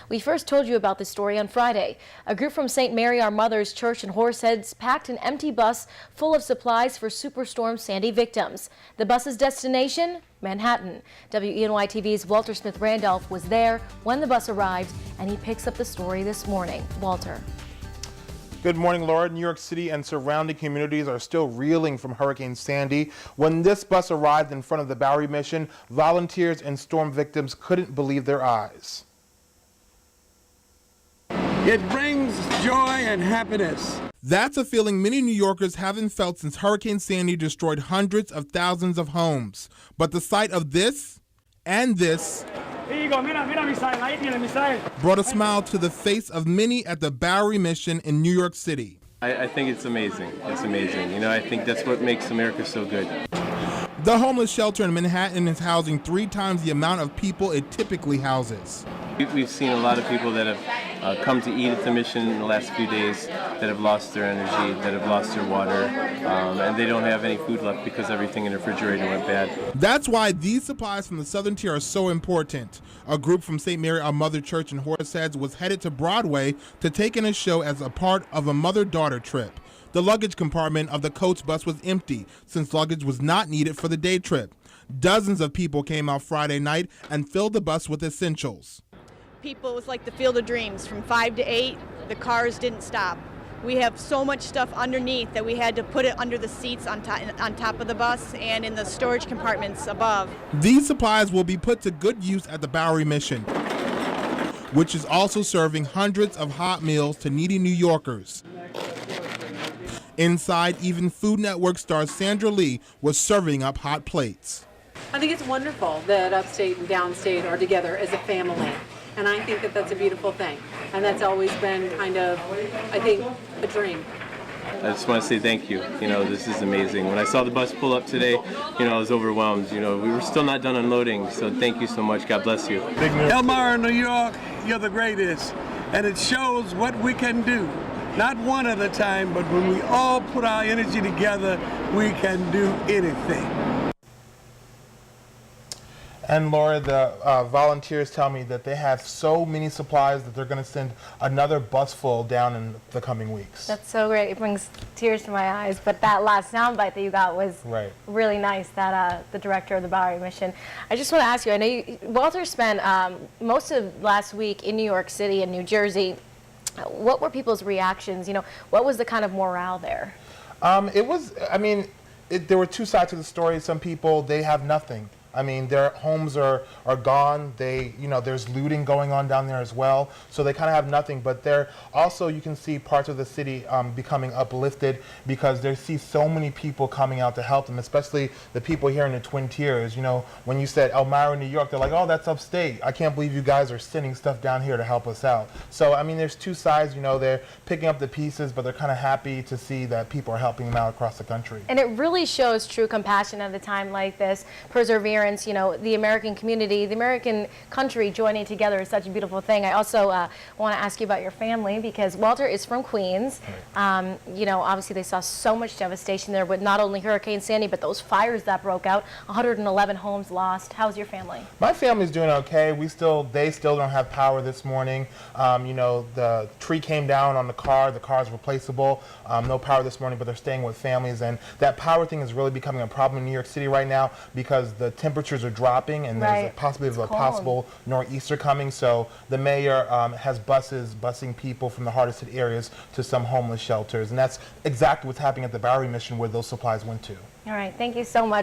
We first told you about this story on Friday. A group from St. Mary Our Mother's Church in Horseheads packed an empty bus full of supplies for Superstorm Sandy victims. The bus's destination? Manhattan. WENY-TV's Walter Smith-Randolph was there when the bus arrived, and he picks up the story this morning. Walter. Good morning, Laura. New York City and surrounding communities are still reeling from Hurricane Sandy. When this bus arrived in front of the Bowery Mission, volunteers and storm victims couldn't believe their eyes. It brings joy and happiness. That's a feeling many New Yorkers haven't felt since Hurricane Sandy destroyed hundreds of thousands of homes. But the sight of this and this brought a smile to the face of many at the Bowery Mission in New York City. I think it's amazing. It's amazing. You know, I think that's what makes America so good. The homeless shelter in Manhattan is housing 3 times the amount of people it typically houses. We've seen a lot of people that have come to eat at the mission in the last few days that have lost their energy, that have lost their water, and they don't have any food left because everything in the refrigerator went bad. That's why these supplies from the Southern Tier are so important. A group from St. Mary Our Mother Church in Horseheads was headed to Broadway to take in a show as a part of a mother-daughter trip. The luggage compartment of the coach bus was empty since luggage was not needed for the day trip. Dozens of people came out Friday night and filled the bus with essentials. People, it was like the Field of Dreams. From 5 to 8, the cars didn't stop. We have so much stuff underneath that we had to put it under the seats on top of the bus and in the storage compartments above. These supplies will be put to good use at the Bowery Mission, which is also serving hundreds of hot meals to needy New Yorkers. Inside, even Food Network star Sandra Lee was serving up hot plates. I think it's wonderful that upstate and downstate are together as a family. And I think that that's a beautiful thing. And that's always been kind of, I think, a dream. I just want to say thank you. You know, this is amazing. When I saw the bus pull up today, you know, I was overwhelmed. You know, we were still not done unloading, so thank you so much. God bless you. Elmira, New York, you're the greatest. And it shows what we can do. Not one at a time, but when we all put our energy together, we can do anything. And Laura, the volunteers tell me that they have so many supplies that they're going to send another bus full down in the coming weeks. That's so great. It brings tears to my eyes. But that last soundbite that you got was really nice, that the director of the Bowery Mission. I just want to ask you, I know Walter spent most of last week in New York City and New Jersey. What were people's reactions? You know, what was the kind of morale there? It was, I mean, there were 2 sides to the story. Some people, they have nothing. I mean, their homes are gone. They, you know, there's looting going on down there as well. So they kind of have nothing. But they're also, you can see parts of the city becoming uplifted because they see so many people coming out to help them, especially the people here in the Twin Tiers. You know, when you said Elmira, New York, they're like, oh, that's upstate. I can't believe you guys are sending stuff down here to help us out. So, I mean, there's 2 sides. You know, they're picking up the pieces, but they're kind of happy to see that people are helping them out across the country. And it really shows true compassion at a time like this, perseverance. You know, the American community, the American country joining together is such a beautiful thing. I also want to ask you about your family because Walter is from Queens. You know, obviously they saw so much devastation there with not only Hurricane Sandy, but those fires that broke out, 111 homes lost. How's your family? My family's doing okay. They still don't have power this morning. You know, the tree came down on the car's replaceable. No power this morning, but they're staying with families. And that power thing is really becoming a problem in New York City right now because the temperatures are dropping and there's a possibility of a possible nor'easter coming. So the mayor has buses busing people from the hardest hit areas to some homeless shelters. And that's exactly what's happening at the Bowery Mission where those supplies went to. All right. Thank you so much.